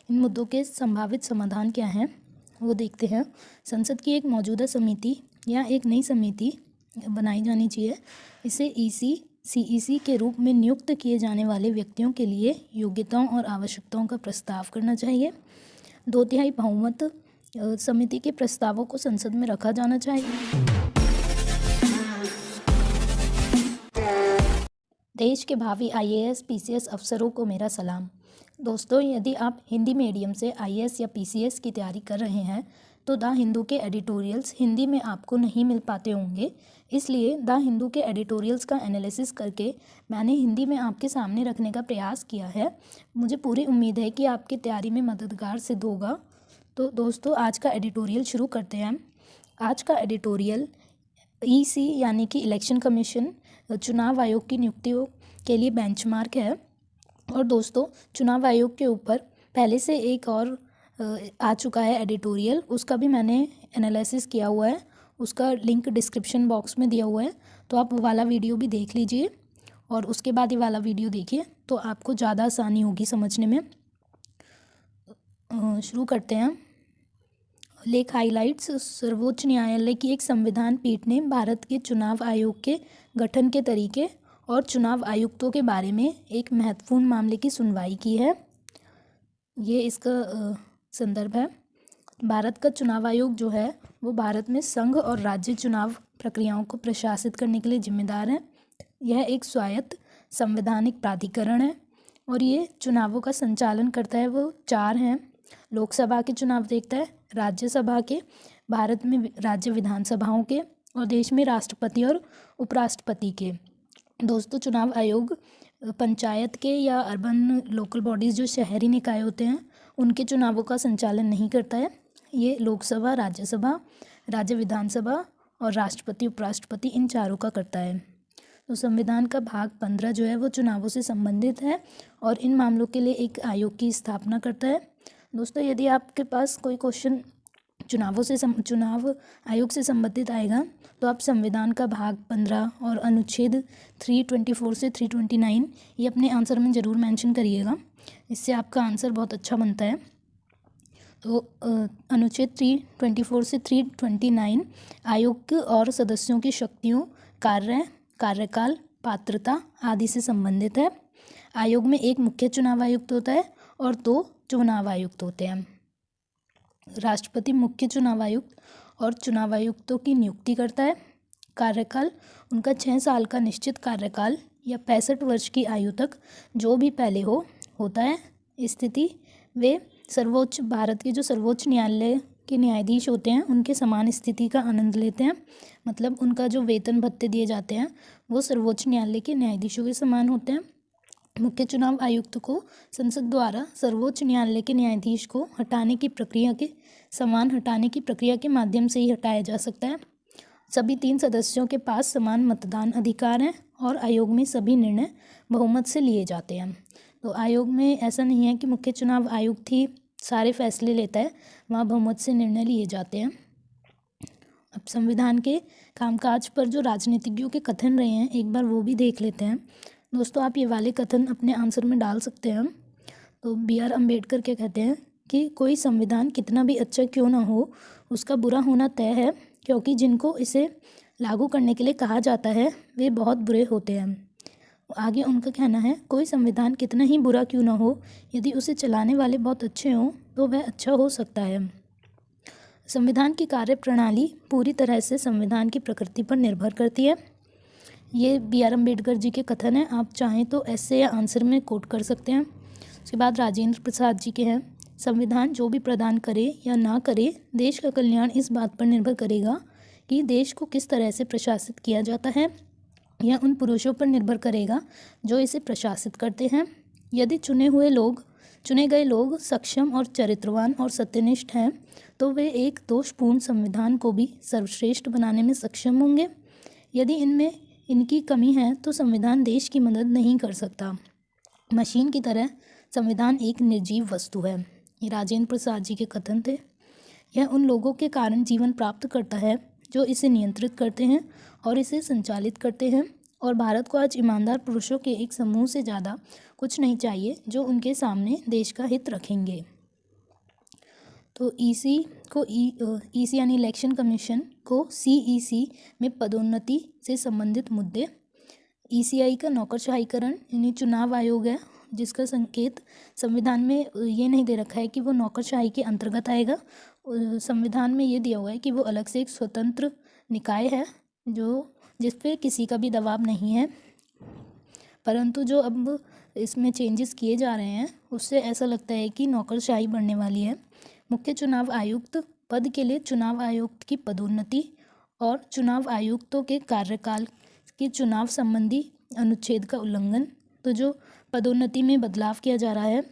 इन मुद्दों के संभावित समाधान क्या हैं वो देखते हैं। संसद की एक मौजूदा समिति या एक नई समिति बनाई जानी चाहिए। इसे सीईसी के रूप में नियुक्त किए जाने वाले व्यक्तियों के लिए योग्यताओं और आवश्यकताओं का प्रस्ताव करना चाहिए। 2/3 बहुमत समिति के प्रस्तावों को संसद में रखा जाना चाहिए। देश के भावी आईएएस पीसीएस अफसरों को मेरा सलाम। दोस्तों, यदि आप हिंदी मीडियम से आईएएस या पीसीएस की तैयारी कर रहे हैं तो द हिंदू के एडिटोरियल्स हिंदी में आपको नहीं मिल पाते होंगे। इसलिए द हिंदू के एडिटोरियल्स का एनालिसिस करके मैंने हिंदी में आपके सामने रखने का प्रयास किया है। मुझे पूरी उम्मीद है कि आपकी तैयारी में मददगार सिद्ध होगा। तो दोस्तों, आज का एडिटोरियल शुरू करते हैं। आज का एडिटोरियल ईसी यानी कि इलेक्शन कमीशन चुनाव आयोग की नियुक्तियों के लिए बेंचमार्क है। और दोस्तों, चुनाव आयोग के ऊपर पहले से एक और आ चुका है एडिटोरियल, उसका भी मैंने एनालिसिस किया हुआ है। उसका लिंक डिस्क्रिप्शन बॉक्स में दिया हुआ है, तो आप वो वाला वीडियो भी देख लीजिए और उसके बाद ये वाला वीडियो देखिए तो आपको ज़्यादा आसानी होगी समझने में। शुरू करते हैं। लेख हाइलाइट्स। सर्वोच्च न्यायालय की एक संविधान पीठ ने भारत के चुनाव आयोग के गठन के तरीके और चुनाव आयुक्तों के बारे में एक महत्वपूर्ण मामले की सुनवाई की है। ये इसका संदर्भ है। भारत का चुनाव आयोग जो है वो भारत में संघ और राज्य चुनाव प्रक्रियाओं को प्रशासित करने के लिए जिम्मेदार है। यह एक स्वायत्त संवैधानिक प्राधिकरण है और ये चुनावों का संचालन करता है। वो 4 हैं। लोकसभा के चुनाव देखता है, राज्यसभा के, भारत में राज्य विधानसभाओं के और देश में राष्ट्रपति और उपराष्ट्रपति के। दोस्तों, चुनाव आयोग पंचायत के या अर्बन लोकल बॉडीज़ जो शहरी निकाय होते हैं उनके चुनावों का संचालन नहीं करता है। ये लोकसभा, राज्यसभा, राज्य विधानसभा और राष्ट्रपति उपराष्ट्रपति इन चारों का करता है। तो संविधान का भाग 15 जो है वो चुनावों से संबंधित है और इन मामलों के लिए एक आयोग की स्थापना करता है। दोस्तों, यदि आपके पास कोई क्वेश्चन चुनाव आयोग से संबंधित आएगा तो आप संविधान का भाग 15 और अनुच्छेद 324 से 329 ये अपने आंसर में ज़रूर मेंशन करिएगा। इससे आपका आंसर बहुत अच्छा बनता है। तो अनुच्छेद 324 से 329 आयोग और सदस्यों की शक्तियों, कार्यकाल, पात्रता आदि से संबंधित है। आयोग में एक मुख्य चुनाव आयुक्त होता है और 2 चुनाव आयुक्त होते हैं। राष्ट्रपति मुख्य चुनाव आयुक्त और चुनाव आयुक्तों की नियुक्ति करता है। कार्यकाल उनका 6 साल का निश्चित कार्यकाल या 65 वर्ष की आयु तक जो भी पहले होता है। स्थिति वे भारत के जो सर्वोच्च न्यायालय के न्यायाधीश होते हैं उनके समान स्थिति का आनंद लेते हैं। मतलब उनका जो वेतन भत्ते दिए जाते हैं वो सर्वोच्च न्यायालय के न्यायाधीशों के समान होते हैं। मुख्य चुनाव आयुक्त को संसद द्वारा सर्वोच्च न्यायालय के न्यायाधीश को हटाने की प्रक्रिया के माध्यम से ही हटाया जा सकता है। सभी 3 सदस्यों के पास समान मतदान अधिकार हैं और आयोग में सभी निर्णय बहुमत से लिए जाते हैं। तो आयोग में ऐसा नहीं है कि मुख्य चुनाव आयुक्त ही सारे फैसले लेता है, वहाँ बहुमत से निर्णय लिए जाते हैं। अब संविधान के कामकाज पर जो राजनीतिज्ञों के कथन रहे हैं एक बार वो भी देख लेते हैं। दोस्तों, आप ये वाले कथन अपने आंसर में डाल सकते हैं। तो BR अम्बेडकर क्या कहते हैं कि कोई संविधान कितना भी अच्छा क्यों ना हो उसका बुरा होना तय है, क्योंकि जिनको इसे लागू करने के लिए कहा जाता है वे बहुत बुरे होते हैं। आगे उनका कहना है, कोई संविधान कितना ही बुरा क्यों ना हो, यदि उसे चलाने वाले बहुत अच्छे हों तो वह अच्छा हो सकता है। संविधान की कार्यप्रणाली पूरी तरह से संविधान की प्रकृति पर निर्भर करती है। ये BR अम्बेडकर जी के कथन हैं। आप चाहें तो ऐसे या आंसर में कोट कर सकते हैं। उसके बाद राजेंद्र प्रसाद जी के हैं, संविधान जो भी प्रदान करे या ना करे, देश का कल्याण इस बात पर निर्भर करेगा कि देश को किस तरह से प्रशासित किया जाता है। यह उन पुरुषों पर निर्भर करेगा जो इसे प्रशासित करते हैं। यदि चुने गए लोग सक्षम और चरित्रवान और सत्यनिष्ठ हैं तो वे एक दोषपूर्ण संविधान को भी सर्वश्रेष्ठ बनाने में सक्षम होंगे। यदि इनकी कमी है तो संविधान देश की मदद नहीं कर सकता। मशीन की तरह संविधान एक निर्जीव वस्तु है। ये राजेंद्र प्रसाद जी के कथन थे। यह उन लोगों के कारण जीवन प्राप्त करता है जो इसे नियंत्रित करते हैं और इसे संचालित करते हैं, और भारत को आज ईमानदार पुरुषों के एक समूह से ज़्यादा कुछ नहीं चाहिए जो उनके सामने देश का हित रखेंगे। तो ईसी को ईसी यानी इलेक्शन कमीशन को सीईसी में पदोन्नति से संबंधित मुद्दे, ईसीआई का नौकरशाहीकरण यानी चुनाव आयोग है जिसका संकेत संविधान में ये नहीं दे रखा है कि वो नौकरशाही के अंतर्गत आएगा। संविधान में ये दिया हुआ है कि वो अलग से एक स्वतंत्र निकाय है जिस पे किसी का भी दबाव नहीं है। परंतु जो अब इसमें चेंजेस किए जा रहे हैं उससे ऐसा लगता है कि नौकरशाही बढ़ने वाली है। मुख्य चुनाव आयुक्त पद के लिए चुनाव आयुक्त की पदोन्नति और चुनाव आयुक्तों के कार्यकाल के चुनाव संबंधी अनुच्छेद का उल्लंघन। तो जो पदोन्नति में बदलाव किया जा रहा है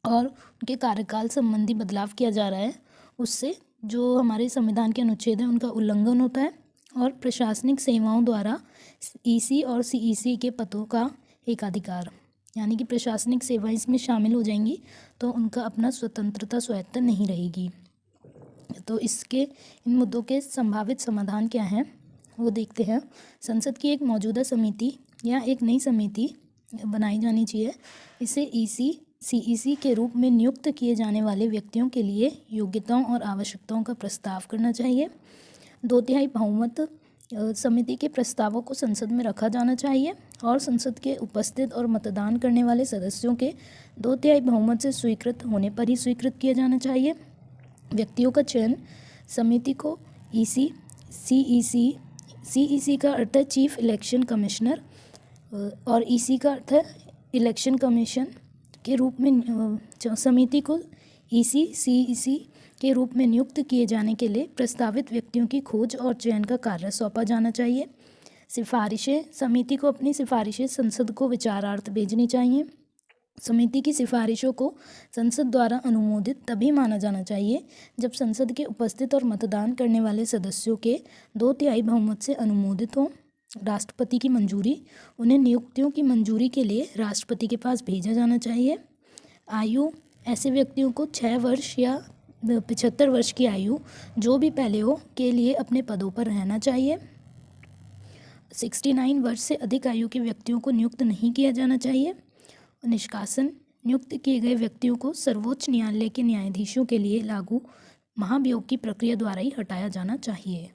और उनके कार्यकाल संबंधी बदलाव किया जा रहा है उससे जो हमारे संविधान के अनुच्छेद हैं उनका उल्लंघन होता है। और प्रशासनिक सेवाओं द्वारा ईसी और सीईसी के पदों का एकाधिकार, यानी कि प्रशासनिक सेवाएं इसमें शामिल हो जाएंगी तो उनका अपना स्वतंत्रता स्वायत्तता नहीं रहेगी। तो इसके इन मुद्दों के संभावित समाधान क्या हैं वो देखते हैं। संसद की एक मौजूदा समिति या एक नई समिति बनाई जानी चाहिए। इसे ईसी सीईसी के रूप में नियुक्त किए जाने वाले व्यक्तियों के लिए योग्यताओं और आवश्यकताओं का प्रस्ताव करना चाहिए। 2/3 बहुमत समिति के प्रस्तावों को संसद में रखा जाना चाहिए और संसद के उपस्थित और मतदान करने वाले सदस्यों के 2/3 बहुमत से स्वीकृत होने पर ही स्वीकृत किया जाना चाहिए। व्यक्तियों का चयन समिति को ईसी सीईसी का अर्थ है चीफ इलेक्शन कमिश्नर और ईसी का अर्थ है इलेक्शन कमीशन के रूप में समिति को ईसी सीईसी के रूप में नियुक्त किए जाने के लिए प्रस्तावित व्यक्तियों की खोज और चयन का कार्य सौंपा जाना चाहिए। सिफारिशें समिति को अपनी सिफारिशें संसद को विचारार्थ भेजनी चाहिए। समिति की सिफारिशों को संसद द्वारा अनुमोदित तभी माना जाना चाहिए जब संसद के उपस्थित और मतदान करने वाले सदस्यों के 2/3 बहुमत से अनुमोदित हों। राष्ट्रपति की मंजूरी, उन्हें नियुक्तियों की मंजूरी के लिए राष्ट्रपति के पास भेजा जाना चाहिए। आयु, ऐसे व्यक्तियों को 6 वर्ष या 75 वर्ष की आयु जो भी पहले हो के लिए अपने पदों पर रहना चाहिए। 69 वर्ष से अधिक आयु के व्यक्तियों को नियुक्त नहीं किया जाना चाहिए। निष्कासन, नियुक्त किए गए व्यक्तियों को सर्वोच्च न्यायालय के न्यायाधीशों के लिए लागू महाभियोग की प्रक्रिया द्वारा ही हटाया जाना चाहिए।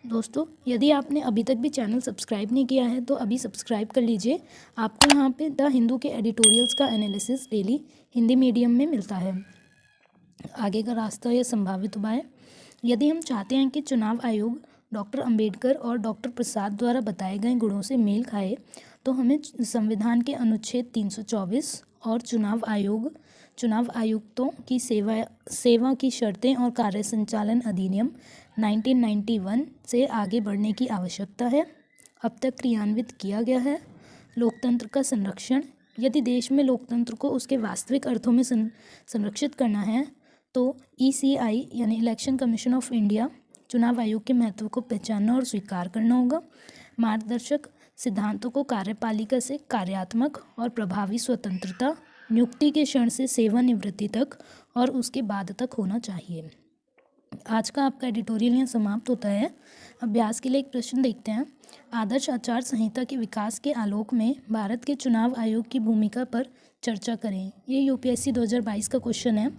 दोस्तों, यदि आपने अभी तक भी चैनल सब्सक्राइब नहीं किया है तो अभी सब्सक्राइब कर लीजिए। आपको यहाँ पे द हिंदू के एडिटोरियल्स का एनालिसिस डेली हिंदी मीडियम में मिलता है। आगे का रास्ता या संभावित उपाय, यदि हम चाहते हैं कि चुनाव आयोग डॉक्टर अंबेडकर और डॉक्टर प्रसाद द्वारा बताए गए गुणों से मेल खाए तो हमें संविधान के अनुच्छेद 324 और चुनाव आयुक्तों की सेवा की शर्तें और कार्य संचालन अधिनियम 1991 से आगे बढ़ने की आवश्यकता है। अब तक क्रियान्वित किया गया है। लोकतंत्र का संरक्षण, यदि देश में लोकतंत्र को उसके वास्तविक अर्थों में संरक्षित करना है तो ईसीआई यानी इलेक्शन कमीशन ऑफ इंडिया चुनाव आयोग के महत्व को पहचानना और स्वीकार करना होगा। मार्गदर्शक सिद्धांतों को कार्यपालिका से कार्यात्मक और प्रभावी स्वतंत्रता, नियुक्ति के क्षण से सेवानिवृत्ति तक और उसके बाद तक होना चाहिए। आज का आपका एडिटोरियल यहाँ समाप्त होता है। अभ्यास के लिए एक प्रश्न देखते हैं। आदर्श आचार संहिता के विकास के आलोक में भारत के चुनाव आयोग की भूमिका पर चर्चा करें। ये यूपीएससी 2022 का क्वेश्चन है।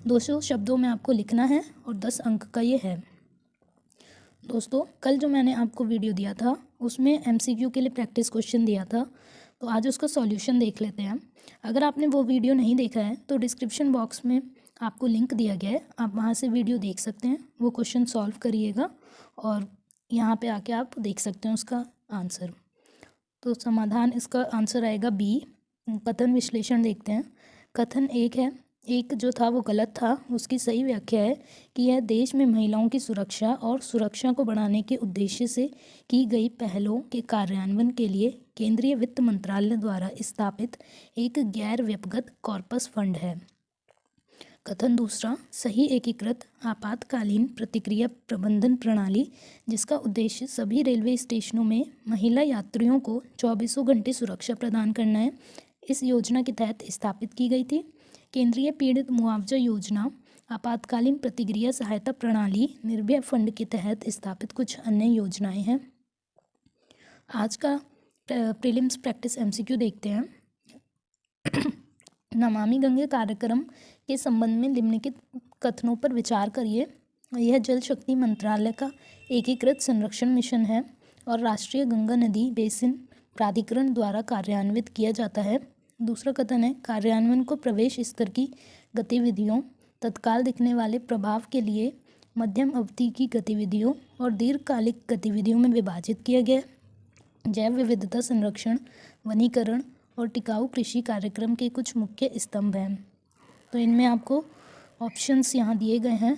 200 शब्दों में आपको लिखना है और 10 अंक का ये है। दोस्तों, कल जो मैंने आपको वीडियो दिया था उसमें एमसीक्यू के लिए प्रैक्टिस क्वेश्चन दिया था, तो आज उसका सॉल्यूशन देख लेते हैं। अगर आपने वो वीडियो नहीं देखा है तो डिस्क्रिप्शन बॉक्स में आपको लिंक दिया गया है, आप वहाँ से वीडियो देख सकते हैं। वो क्वेश्चन सॉल्व करिएगा और यहाँ पे आके आप देख सकते हैं उसका आंसर। तो समाधान, इसका आंसर आएगा बी। कथन विश्लेषण देखते हैं। कथन एक जो था वो गलत था, उसकी सही व्याख्या है कि यह देश में महिलाओं की सुरक्षा और सुरक्षा को बढ़ाने के उद्देश्य से की गई पहलों के कार्यान्वयन के लिए केंद्रीय वित्त मंत्रालय द्वारा स्थापित एक गैर व्यक्तिगत कॉर्पस फंड है। कथन दूसरा, सही एकीकृत आपातकालीन प्रतिक्रिया प्रबंधन प्रणाली जिसका उद्देश्य सभी रेलवे स्टेशनों में महिला यात्रियों को 24 घंटे सुरक्षा प्रदान करना है, इस योजना के तहत स्थापित की गई थी। केंद्रीय पीड़ित मुआवजा योजना, आपातकालीन प्रतिक्रिया सहायता प्रणाली, निर्भया फंड के तहत स्थापित कुछ अन्य योजनाएं हैं। आज का प्रीलिम्स प्रैक्टिस एमसीक्यू देखते हैं। नमामि गंगे कार्यक्रम के संबंध में निम्नलिखित कथनों पर विचार करिए। यह जल शक्ति मंत्रालय का एकीकृत संरक्षण मिशन है और राष्ट्रीय गंगा नदी बेसिन प्राधिकरण द्वारा कार्यान्वित किया जाता है। दूसरा कथन है, कार्यान्वयन को प्रवेश स्तर की गतिविधियों, तत्काल दिखने वाले प्रभाव के लिए, मध्यम अवधि की गतिविधियों और दीर्घकालिक गतिविधियों में विभाजित किया गया। जैव विविधता संरक्षण, वनीकरण और टिकाऊ कृषि कार्यक्रम के कुछ मुख्य स्तंभ हैं। तो इनमें आपको ऑप्शंस यहाँ दिए गए हैं।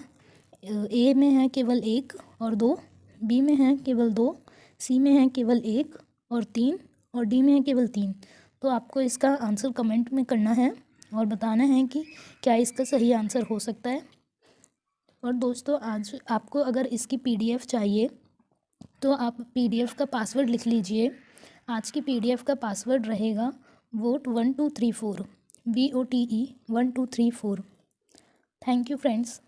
ए में है केवल 1 और 2, बी में है केवल 2, सी में है केवल 1 और 3 और डी में है केवल 3। तो आपको इसका आंसर कमेंट में करना है और बताना है कि क्या इसका सही आंसर हो सकता है। और दोस्तों, आज आपको अगर इसकी PDF चाहिए तो आप PDF का पासवर्ड लिख लीजिए। आज की PDF का पासवर्ड रहेगा VOTE1234, VOTE 1234। Thank you friends.